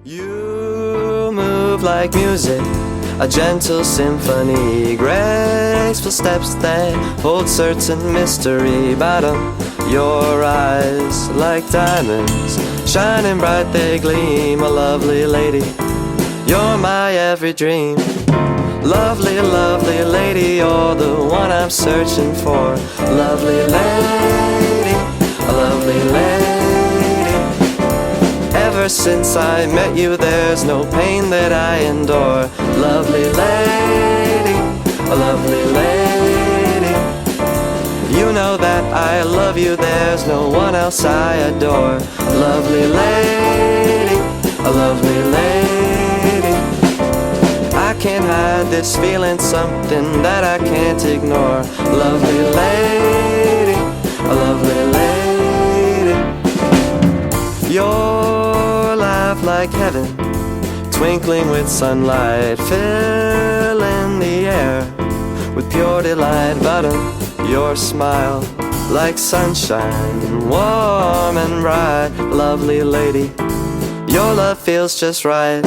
You move like music, a gentle symphony, graceful steps that hold certain mystery. Bottom, your eyes like diamonds, shining bright they gleam. A lovely lady, you're my every dream. Lovely, lovely lady, you're the one I'm searching for. Lovely lady, a lovely lady. Ever since I met you, there's no pain that I endure. Lovely lady, a lovely lady. You know that I love you, there's no one else I adore. Lovely lady, a lovely lady. I can't hide this feeling, something that I can't ignore. Lovely lady, a lovely lady. Your laugh like heaven, twinkling with sunlight, filling the air with pure delight. Bottom, your smile like sunshine, warm and bright. Lovely lady, your love feels just right.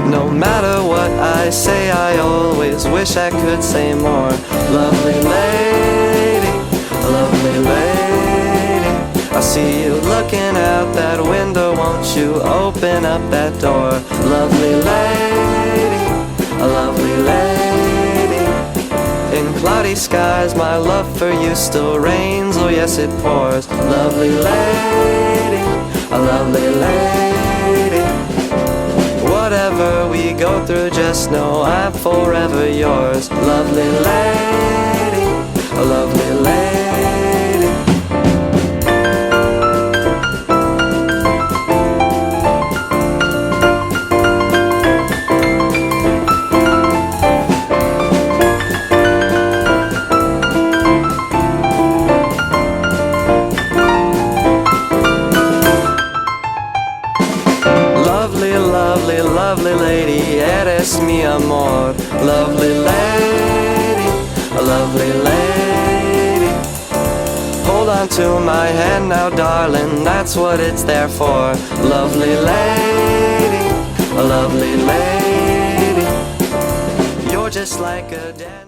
No matter what I say, I always wish I could say more. Lovely lady, lovely lady. I see you looking out that window, won't you open up that door? Lovely lady, a lovely lady. In cloudy skies, my love for you still reigns, oh yes it pours. Lovely lady, a lovely lady. Whatever we go through, just know I'm forever yours. Lovely lady, a lovely lady. Lovely, lovely, lovely lady, eres mi amor. Lovely lady, a lovely lady. Hold on to my hand now, darling, that's what it's there for. Lovely lady, a lovely lady. You're just like a dandelion.